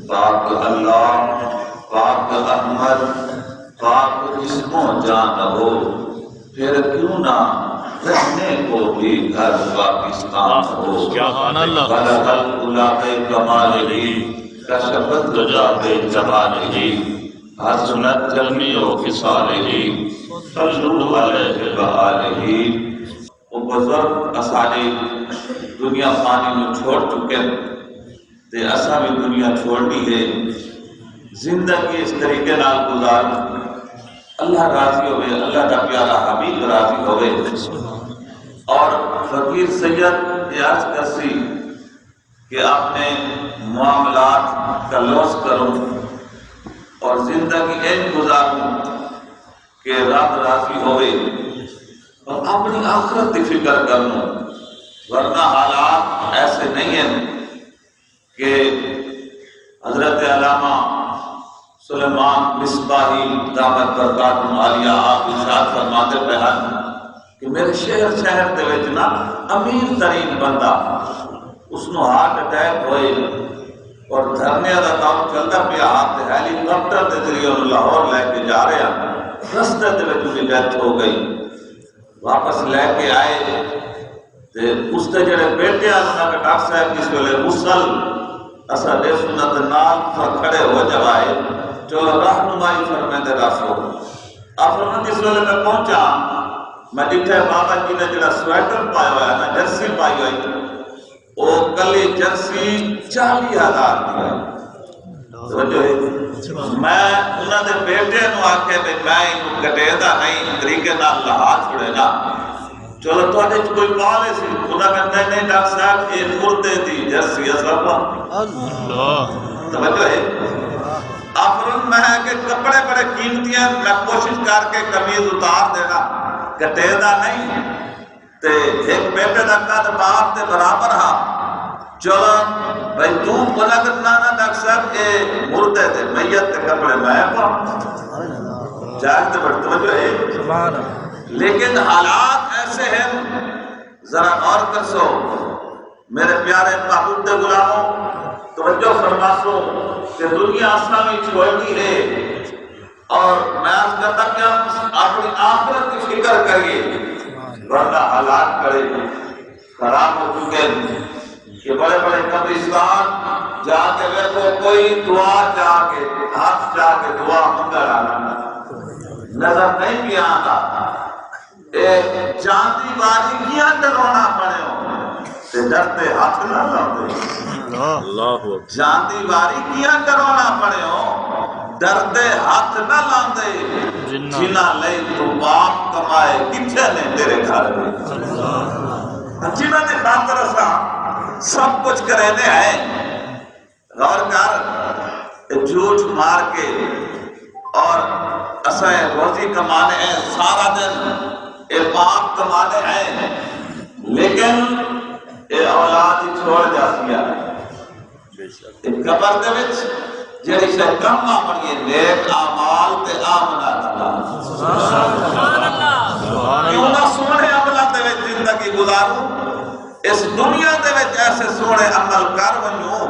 پاک اللہ، پاک احمد، پاک جسم و جان ہو، پھر کیوں نہ رہنے کو بھی گھر پاکستان ہو۔ بلغ العلا بکمالہ، کشفت الدجی بجمالہ، حسنت جمیع خصالہ، صلوا علیہ وآلہ۔ وہ بزرگ اساڑی دنیا فانی میں چھوڑ چکے تے اساں بھی دنیا چھوڑنی ہے، زندگی اس طریقے نال گزار اللہ راضی ہوئے، اللہ کا پیارا حبیب راضی ہوئے۔ اور فقیر سید یہ عرض کرسی کہ اپنے معاملات کا لوس کروں اور زندگی این گزاروں کہ رب راضی ہوئے اور اپنی آخرت کی فکر کروں، ورنہ حالات ایسے نہیں ہیں کہ حضرت علامہ سلیمان مصباحی دامت برکاتہ عالیہ آپ ارشاد فرماتے پہ ہیں کہ میرے شہر دے وچ نا امیر ترین بندہ اس نو ہارٹ اٹیک ہوئے اور دھرنے دا کام چلتا پیا، آپ ہیلی کاپٹر دے ذریعے لاہور لے کے جا رہے ہیں، رستے دے وچ دی ڈیتھ ہو گئی۔ واپس لے کے آئے تے اس تے جڑے بیٹے انہاں کے ڈاکٹر صاحب جس ویلے مسل اسا دے سنت نال کھڑے ہو جوائے چلو رہنمائی فرمیندے راسو۔ آپ جس ویلے میں پہنچا میں ڈٹھے بابا جی نے جڑا سویٹر پایا ہوا ہے نا، جرسی پائی ہوئی، وہ کلی جرسی 40,000 دی۔ میں انہاں دے بیٹے نو آکھے بھی میں انہوں کٹے دا نہیں طریقے نال لہا چھوڑے نا، چلو تو آدھے کوئی پالے سی، انہاں کہتے نہیں ڈاکٹر صاحب یہ مردے دی جرسی اصلا توجہ ہے۔ آفرون میں ہے کہ کپڑے بڑے قیمتی ہیں، میں کوشش کر کے قمیض اتار دینا، کٹے دا نہیں تے ایک بیٹے دا قد باپ تے برابر ہاں، چلو بھائی تو بنا کرنا نا ڈاکٹر صاحب یہ مردے دے میت تے کپڑے میں پاؤں جاگتے بڑھ توجہ ہے۔ لیکن حالات ایسے ہیں، ذرا غور کر سو میرے پیارے محبوب دے غلاموں، توجہ فرما سو کہ دنیا اسلامی چھوڑنی ہے اور میں اس کہتا کہ ہم اپنی آخرت کی فکر کریے، ورنہ حالات بڑے خراب ہو چکے کہ بڑے بڑے قبرستان جا کے ویسو کوئی دعا جا کے ہاتھ جا کے دعا منگل آنا نظر نہیں بھی آتا، چاندی بازی کیا ڈرونا پڑے ہو تے ڈرتے ہاتھ نہ لاندے، چاندی بازی کیا ڈرونا پڑے ہو ڈرتے ہاتھ نہ لاندے، جنہ لے تو باپ کمائے کتھے نے تیرے گھر میں، جنہ نے خاطر اسا سب کچھ کرینے ہیں۔ غور کر جھوٹ مار کے اور اسے روزی کمانے ہیں، سارا دن اے باپ کمانے ہیں، لیکن اے اولاد ہی چھوڑ جاتی ہے۔ قبر دے وچ جڑی شے کم اپنی نیک اعمال تے آمنا اللہ سبحان اللہ، کیوں نہ سونے عملاں دے وچ زندگی گزاروں، اس دنیا دے وچ ایسے سونے عمل کر ونجوں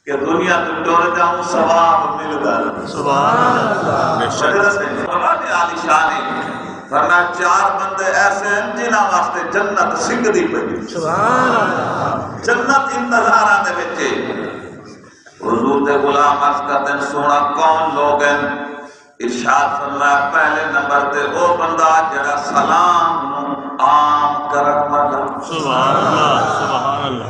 کہ دنیا تو ڈور جاؤں ثواب ملدا سبحان اللہ۔ بڑے عالی شان ہے، ورنہ 4 بندے ایسے ہیں جنہاں واسطے جنت سکھدی پئی سبحان اللہ، جنت انتظاراں دے وچ۔ حضور دے غلام عرض کرتے ہیں سونا کون لوگ ہیں؟ ارشاد فرمایا پہلے نمبر تے وہ بندہ جڑا سلام عام کرن والا سبحان اللہ سبحان اللہ۔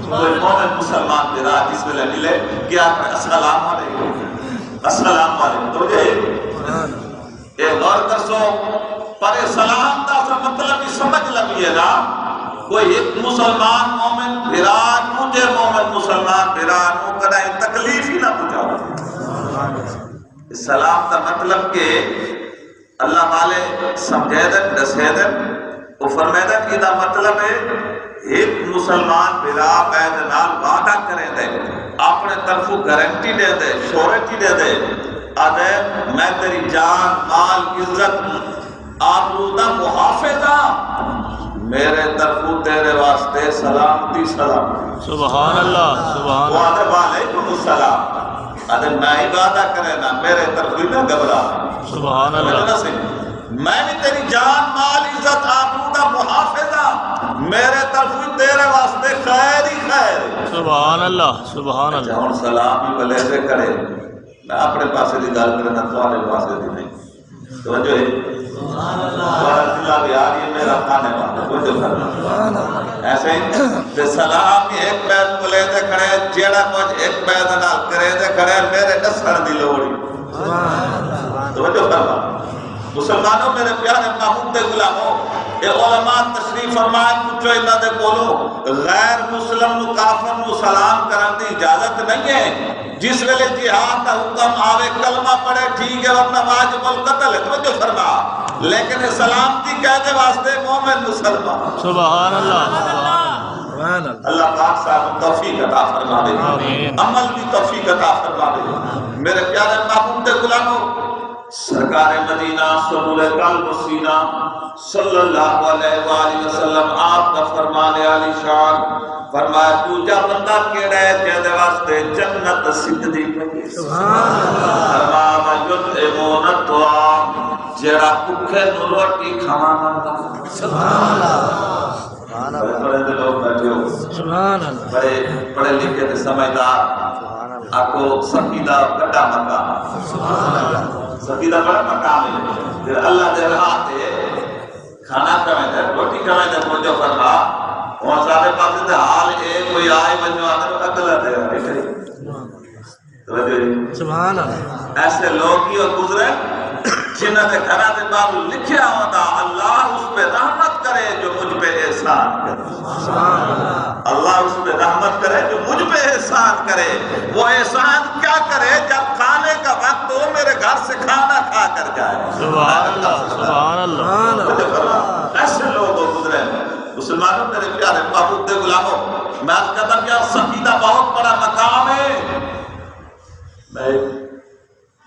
کوئی مومن مسلمان میرا جس ویلے ملے کیا السلام علیکم السلام علیکم، تو یہ غور کر سو پر سلام دا سا مطلب ہی سمجھ لگیے نا، کوئی ایک مسلمان مومن بھرا دوجے مومن مسلمان بھرا نو کدائیں تکلیف ہی نہ پہنچاؤ۔ سلام کا مطلب کہ اللہ والے سمجھے دن دسے دن وہ فرمائے دن کہ دا مطلب ہے ایک مسلمان بھرا بید نال وعدہ کرے دے، اپنے طرفوں گارنٹی دے دے، شورٹی دے دے، آدھے میں تیری جان مال عزت آبرو دا محافظہ، میرے طرفو تیرے واسطے سلامتی سلامتی سبحان اللہ سبحان وہ آدھے وعلیکم السلام آدھے میں عبادہ کرے نا میرے طرفی نہ گھبرا سبحان اللہ میں بھی تیری جان مال عزت آبودہ محافظہ میرے طرفی تیرے واسطے خیر ہی خیر سبحان اللہ سبحان اللہ جہاں سلام ہی بلے سے کرے میں اپنے پاسے دی گل کرنا تمہارے پاسے دی نہیں توجہ ہے اللہ بیار یہ میرا کھانے والا توجہ کرنا ایسے ہی سلام ہی ایک بیت بلے دے کھڑے جیڑا کچھ ایک بیت نال کرے دے کھڑے میرے نسخن دی لوڑی توجہ کرنا مسلمانوں میرے پیارے محبوب دے غلاموں اے علماء تشریف فرمائے پوچھو انہاں دے کولو غیر مسلم نو کافر نو سلام کرن دی اجازت نہیں ہے جس ویلے جہاد دا حکم آوے کلمہ پڑھے ٹھیک ہے ورنہ واجب القتل ہے توجہ فرما لیکن سلامتی کہنے واسطے مومن مسلمان سبحان اللہ اللہ پاک صاحب توفیق عطا فرمائے عمل بھی توفیق عطا فرمائے میرے پیارے محبوب دے غلاموں سرکار مدینہ سرور قلب و سینہ صلی اللہ علیہ وآلہ وسلم آپ کا فرمانے علی شان فرمایا دوجا بندہ کیڑا ہے جہدے واسطے جنت سجدی پڑی فرمایا یطعمون الطعام جڑا بھوکے نو روٹی کھوانا سبحان اللہ بڑے لوگ بیٹھے ہو بڑے پڑھے لکھے تے سمجھدار آپ کو سقیدہ بڑا مقام سقیدہ بڑا مقام ہے پھر اللہ دے راہ تے کھانا کھوائیں دے روٹی کھوائیں دے توجہ فرما وہاں سارے پاسے تے حال اے کوئی آئے بنو آدھر اکلا دے رہے سبحان اللہ ایسے لوگ ہی اور گزرے جنہاں دے گھرہ دے بابو لکھیا ہوتا اللہ اس پہ رحمت کرے جو مجھ پہ احسان کرے اللہ اس پہ رحمت کرے جو مجھ پہ احسان کرے وہ احسان کیا کرے جب کھانے کا وقت ہو میرے گھر سے کھانا کھا کر جائے سبحان اللہ سبحان اللہ ایسے لوگ گزرے مسلمانوں میرے پیارے محبوب دے غلاموں میں آج کہتا کہ سقیدہ بہت بڑا مقام ہے میں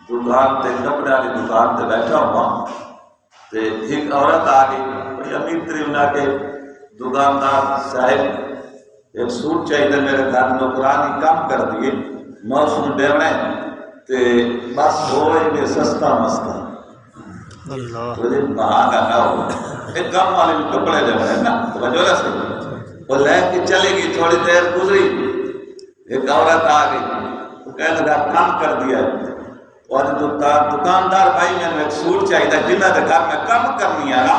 دکان تے کپڑے والی دکان تے بیٹھا ہوا تے ایک عورت آ گئی بڑی امیر ترین آ کے دکاندار صاحب ایک سوٹ چاہیے میرے گھر نوکرانی کام کر دیے موسم ڈیونے تے بس ہوئے میں سستا مستا مجھے مہانگا نہ ہو ایک کام والے بھی کپڑے ڈیونے نا توجہ سے وہ لے کے چلے گی تھوڑی دیر گزری ایک عورت آ گئی وہ کہنے لگا کام کر دیا اور دکاندار بھائی میں نے ایک سوٹ چاہیے جنہاں دے گھر میں کم کرنی ہے نا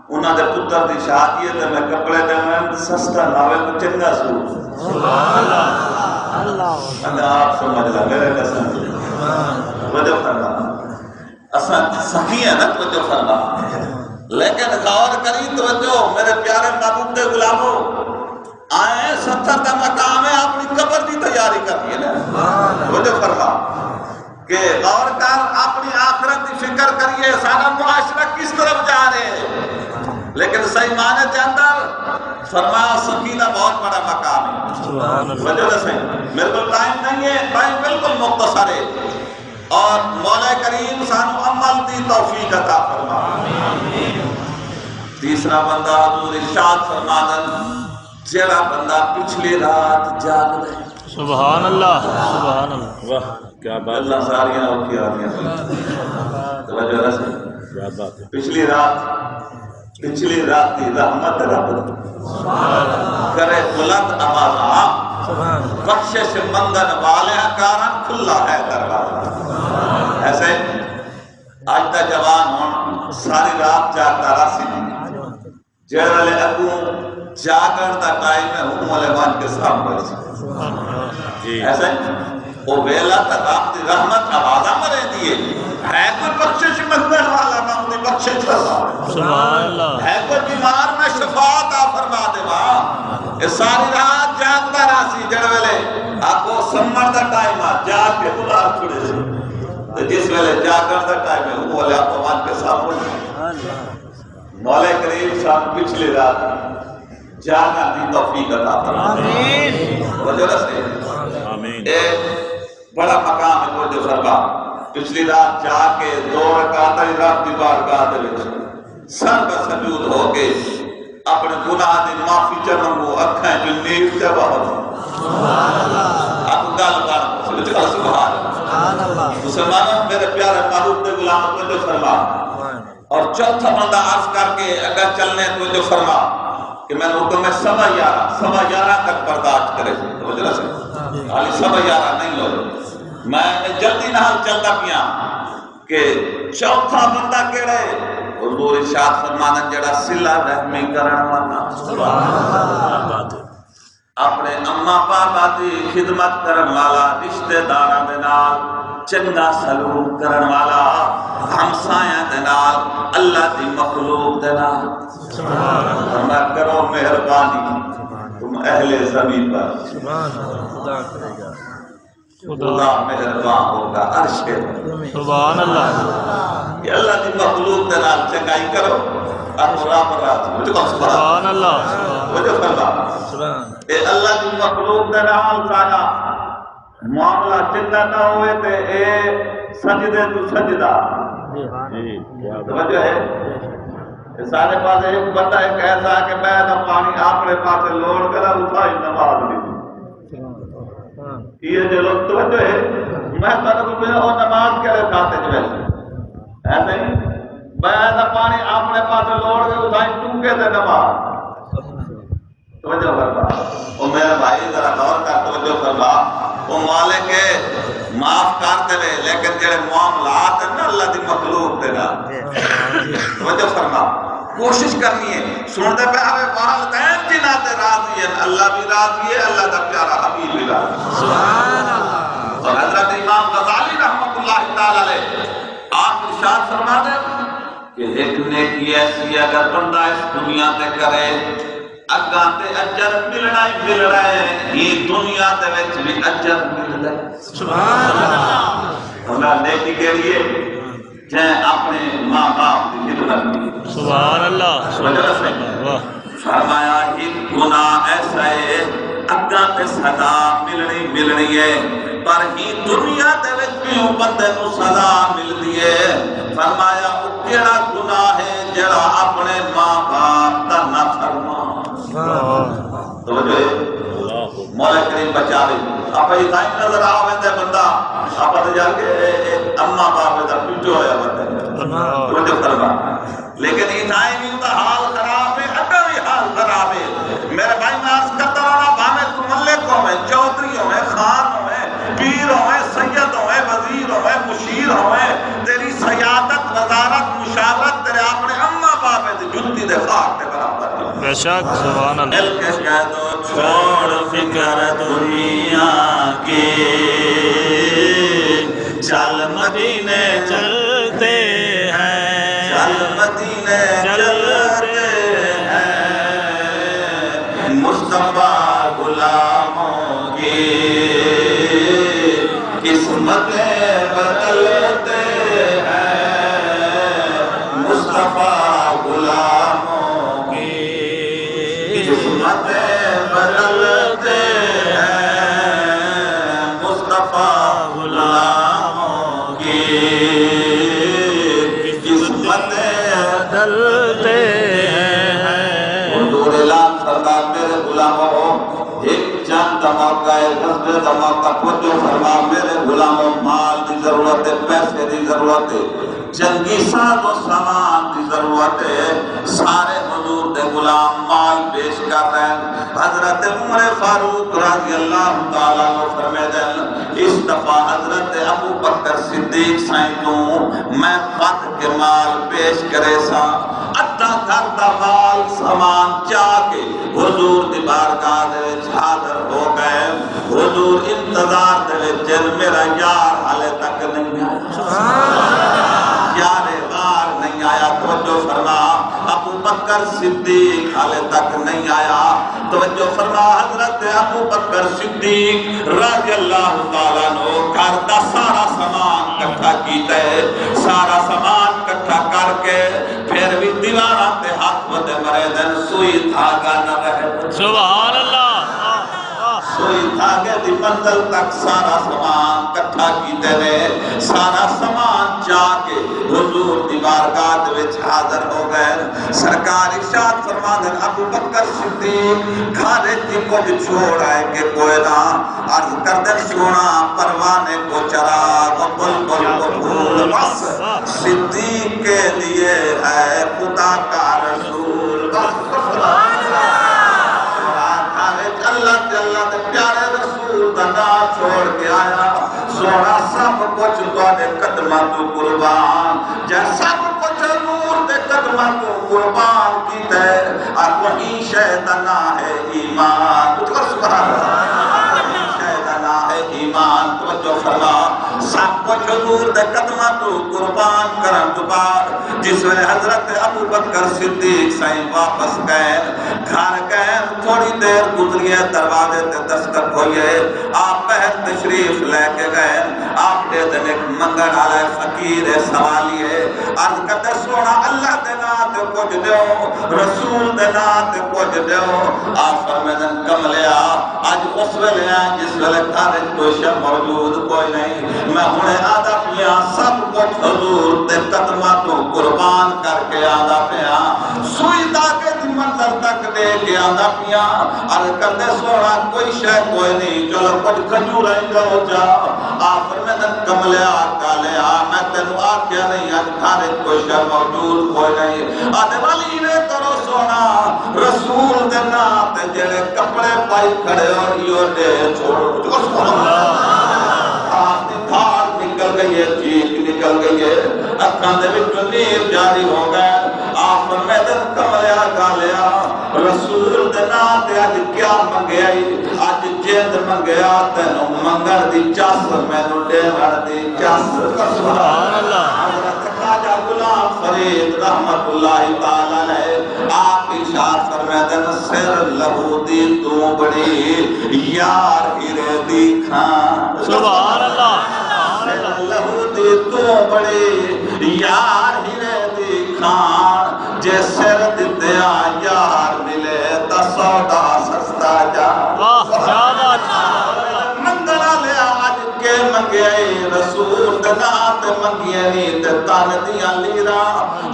انہاں دے پتر دی شادی ہے تے میں کپڑے دے میں سستا لاوے کو چنگا سوٹ سبحان اللہ اللہ آپ سمجھ لا میرے قسم وجہ فرما اساں سخی ہے نا وجہ فرما لیکن غور کری توجہ میرے پیارے محبوب دے غلاموں آئے 70 کا مقام ہے اپنی قبر دی تیاری کرنی ہے نا وجہ فرما کہ غور کر اپنی آخرت کی فکر کریے سارا معاشرہ کس طرف جا رہے ہیں لیکن صحیح معنی کے اندر فرمایا سکینہ بہت بڑا مقام ہے وجہ سے میرے کو ٹائم نہیں ہے ٹائم بالکل مختصر ہے اور مولا کریم سانو عمل دی توفیق عطا فرما تیسرا بندہ حضور ارشاد فرمادن جڑا بندہ پچھلی رات جاگ دے سبحان اللہ سبحان اللہ واہ کیا بات اللہ ساریاں اور کیا آدیاں توجہ رسے پچھلی رات کی رحمت رب کرے بلند آوازاں بخشش منگن والے کارن کھلا ہے دروازہ ایسے آج تا جوان ہون ساری رات جاگتا راسی جیرے اگوں جاگر دا ٹائم ہے ہوں مولوان کے سامنے ایسے وہ ویلا تا رات دی رحمت آوازہ مرے دیئے ہے کوئی بخشش منگن والا میں انہیں بخشش کرتا سبحان اللہ ہے کوئی بیمار میں شفاعت آ فرما دے وہاں اس ساری رات جاگتا راسی جڑ ویلے آپ کو سمر دا ٹائم آ جاگ کے بلا چھوڑے سے جس ویلے جاگر دا ٹائم ہے وہ بولے آپ وہاں کے سامنے مولا کریم صاحب پچھلی رات جاگا دی توفیق عطا فرما وجہ رسے ایک بڑا مقام ہے وجہ فرما پچھلی رات جا کے 2 رکعت رات دی بارگاہ دے وچ سر بسجود ہو کے اپنے گناہ دی معافی چنگو اکھیں جو نیک تے بہت اب گل کر سبحان اللہ مسلمانوں میرے پیارے محبوب دے غلام کو جو فرما اور چوتھا بندہ عرض کر کے اگر چلنے تو جو فرما کہ میں حکم ہے 11:15 تک برداشت کرے توجہ سے خالی 11:15 نہیں ہو میں جلدی نہ چلتا پیا کہ چوتھا بندہ کیڑے حضور ارشاد فرمانا جڑا صلہ رحمی کرن والا سبحان اللہ اپنے اماں پاپا دی خدمت کرن والا رشتہ داراں دے نال چنگا سلوک کرن والا ہمسایاں دے نال اللہ دی مخلوق دے نال سبحان اللہ کرو مہربانی تم اہل زمین پر سبحان اللہ خدا کرے گا خدا مہربان ہوگا عرش کے سبحان اللہ کہ اللہ دی مخلوق دے نال چنگائی کرو سبحان اللہ اے اللہ دی مخلوق دے نال ساڈا معاملہ چنگا نہ ہوئے تے اے سجدے تو سجدہ توجہ ہے سارے پاس ایک بندہ ایک ایسا کہ میں نہ پانی اپنے پاس لوڑ کر اٹھائی نماز دی یہ جو لوگ توجہ ہے میں تو میں وہ نماز کے کھاتے جو ایسے ہی میں نہ پانی اپنے پاس لوڑ کے اٹھائی تو کے دے نماز توجہ فرما او میرے بھائی ذرا غور کر توجہ فرما وہ مالک معاف کر دے لیکن جڑے معاملات ہیں نا اللہ دی مخلوق دے نال توجہ فرما کوشش کرنی ہے سنتے پہ ہمیں والدین جنہاں تے راضی ہیں اللہ بھی راضی ہے اللہ کا پیارا حبیب بھی راضی ہے سبحان اللہ اور حضرت امام غزالی رحمۃ اللہ تعالی علیہ آپ ارشاد فرما دے کہ ایک نیکی ایسی اگر بندہ اس دنیا تے کرے اگاں تے اجر ملنا ہی ملنا ہے یہ دنیا دے وچ بھی اجر ملدا ہے سبحان اللہ اللہ نیکی کے لیے جائیں اپنے ماں باپ کی خدمت کی سبحان اللہ فرمایا ہی گناہ ایسا ہے اگاں تے سزا ملنی ہے پر ہی دنیا دے وچ بھی بندے نوں سزا ملدی ہے فرمایا او کیڑا گناہ ہے جڑا اپنے ماں باپ دا نافرمان توجہ مولا کریم بچاوے آپ یہ ٹائم نظر آوے تے بندہ آپ تے جا کے اما باپ دا پیچھے ہویا بندہ توجہ فرما لیکن یہ ٹائم ہی دا حال خراب ہے اگر بھی حال خراب ہے میرے بھائی میں عرض کرتا ہوں بھاوے تو ملک ہوئے چودھری ہوئے خان ہوئے پیر ہوئے سید ہوئے وزیر ہوئے مشیر ہوئے تیری سیادت وزارت مشاورت تیرے اپنے اما باپ ہے جنتی دے خاک دے برابر بے شک سبحان اللہ دل کے کہہ دو چھوڑ فکر دنیا کی چل مدینے چلتے ہیں چل مدینے چلتے ہیں مصطفیٰ غلاموں کی قسمتیں بدلتے ہیں مصطفیٰ غلاموں کی قسمتیں بدلتے ہیں مصطفیٰ غلاموں کی قسمتیں بدلتے ہیں حضور اعلان فرما میرے غلاموں ایک چند موقع ہے غزبے کا موقع توجہ فرما میرے غلاموں مال کی ضرورت ہے پیسے کی ضرورت ہے جنگی ساز و سامان کی ضرورت ہے سارے حضور دے غلام مال پیش کر رہے ہیں حضرت عمر فاروق رضی اللہ تعالیٰ عنہ فرمائے دیں اس دفعہ حضرت ابو بکر صدیق سائیں تو میں خط کے مال پیش کرے سا ادھا گھر دا مال سامان چاہ کے حضور دی بارگاہ دے وچ حاضر ہو گئے حضور انتظار دے وچ میرا یار حالے تک نہیں آیا یار غار نہیں آیا توجہ فرما ابو بکر صدیق حالے تک نہیں آیا توجہ فرما حضرت ابو بکر صدیق رضی اللہ تعالیٰ عنہ گھر دا سارا سامان اکٹھا کیتا ہے سارا سامان اکٹھا کر کے پھر بھی دیواراں تے ہاتھ ودے مرے دن سوئی دھاگا نہ رہے سبحان اللہ سوئی دھاگے دی منزل تک سارا سامان اکٹھا کیتے رہے سارا سامان چاہ کے حضور دی بارگاہ وچ حاضر ہو گئے سرکار ارشاد فرماتے ہیں ابو بکر صدیق کھانے کی کچھ چھوڑ ہے کہ کوئی نہ عرض کر دے سونا پروانے کو چراغ بلبل کو پھول بس صدیق کے لیے ہے خدا کا رسول بس اللہ کے اللہ کے پیارے رسول دنا چھوڑ کے آیا سونا سب کچھ تواڈے قدماں تو قربان جے سب کچھ نور دے قدماں تو قربان کیتا ہے اور وہی شے دا نام ہے ایمان سبحان اللہ شے دا نام ہے ایمان توجہ فرما سب کچھ نور دے قدماں تو قربان کرن تو بعد جس ویلے حضرت ابو بکر صدیق سائیں واپس گئے گھر گئے تھوڑی دیر گزری ہے دروازے تے دستک ہوئے آپ بہن تشریف لے کے گئے آپ کے دن ایک منگن آلے فقیر سوالیے عرض کرتے سونا اللہ دے نام تے کچھ دیو رسول دے نام تے کچھ دیو آپ فرمیدن کم لیا آج اس ویلے ہیں جس ویلے کھارج کوئی شب موجود کوئی نہیں میں ہونے آدھا پیا سب کچھ حضور تے قدمہ تو قربان کر کے آدھا پیا سوئی داکے دی منظر تک دے کے آدھا پیا عرض کرتے سونا کوئی شے کوئی نہیں چلو کچھ کھجور آئی جاؤ جا آپ فرمیدن کم لیا آقا لیا میں تینوں آکھیا نہیں آج کھارج کوئی شے موجود کوئی نہیں آدھے والی نے کرو سونا رسول دے نام تے جڑے کپڑے پائی کھڑے اور یہ دے چھوڑو سبحان اللہ دھار نکل گئی ہے چیخ نکل گئی ہے اکھاں دے وچ نیر جاری ہو گئے آپ فرمیدن کملیا گالیا رسول دے نام تے اج کیا منگیا اج جیند منگیا تینوں منگن دی چس مینوں ڈیون دی چس سبحان اللہ حضرت خواجہ غلام فرید رحمت اللہ تعالی علیہ آپ ارشاد فرمیدن سر لہو دی تو بڑی یار ہیرے دی کھان سبحان اللہ سر لہو دی تو بڑی یار ہیرے دی کھان جے سر دتیا یار ملے تا سودا سستا جا واہ کیا بات منگنا لیا آج کے منگے رسول دنا تے منگے نہیں تے تن دیاں لیرا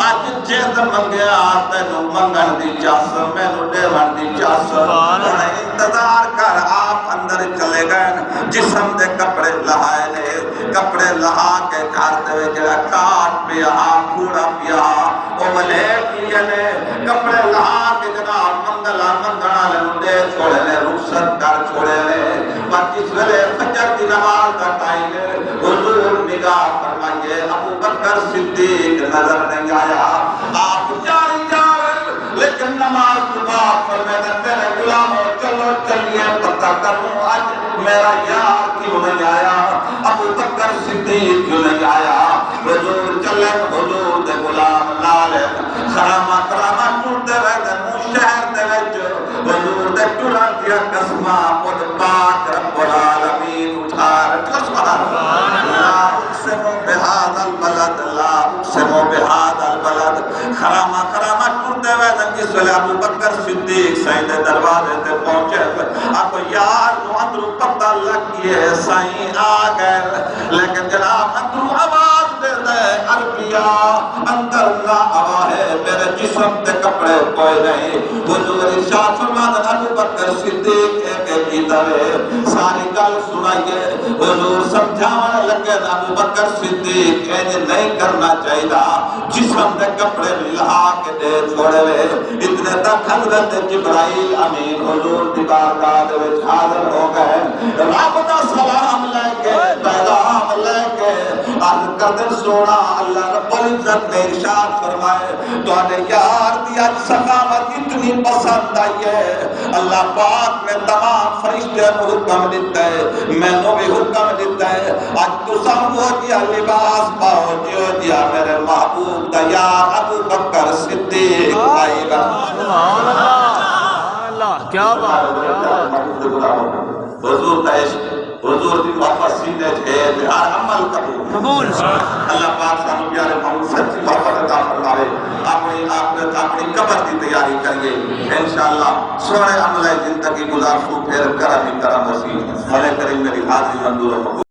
آج جیند منگیا تینوں منگن دی چاس مینوں ڈیون دی چاس انتظار کر آپ اندر چلے گئے جسم دے کپڑے لہائے نے کپڑے لہا کے گھر دے جڑا کاٹ پیا کوڑا پیا او ملیٹ لیا نے کپڑے لہا کے جناب منگلا منگنا لے چھوڑے نے رخصت کر چھوڑے نے پر جس ویلے فجر دی نماز کا ٹائم حضور نگاہ فرمائیے ابو بکر صدیق نظر نہیں آیا آپ جاری جاوے لیکن نماز کے بعد فرمائے میرے غلاموں چلو چلیے پتہ کروں آج میرا یار کیوں نہیں آیا ابو بکر صدیق کیوں نہیں آیا حضور چلے حضور دے غلام نالے خرامہ کرامہ ٹوٹے رہتے مو شہر دے وچ حضور دے ٹوڑا دیا قسمہ خود پاک رب العالمین اٹھا رکھا سبحان اللہ اقسمو بہذا البلد لا اقسمو بہذا البلد خرامہ کرامہ ٹوٹے رہتے جس ویلے ابو بکر صدیق سائیں دے دروازے تے پہنچے اب یار نو اندرو پتہ لگ گئے سائیں آ گئے لیکن جناب اندرو آواز دے دے عربیہ اندر نہ آوا ہے میرے جسم تے کپڑے کوئی نہیں حضور ارشاد فرماتے ابو بکر صدیق ایک کی طرح ساری گل سنائیے حضور سمجھانے لگے ابو بکر صدیق انج نہیں کرنا چاہیے جسم تے کپڑے لہا کے دے چھوڑے ہوئے اتنے تک حضرت جبرائیل امین حضور دی بارگاہ دے وچ حاضر ہو گئے رب دا سلام لے کے پیغام لے کے عرض کر سونا اللہ رب العزت نے ارشاد فرمائے تواڈے یار دی اج سخاوت اتنی پسند آئی ہے اللہ پاک نے تمام فرشتے کو حکم دیتا ہے مینوں بھی حکم دیتا ہے اج تساں وہ جیا لباس پاؤ جو دیا میرے محبوب دا یار ابو بکر صدیق آئے گا سبحان اللہ کیا بات حضور کا عشق حضور دی محبت سینے ہے ہر عمل قبول اللہ پاک سانو پیارے محمد سچی محبت عطا فرمائے اپنی آخرت اپنی قبر کی تیاری کریے انشاءاللہ سونے عمل زندگی گزار سو پھر کرم کرم وسیع بھلے کریم میری حاضری منظور ہو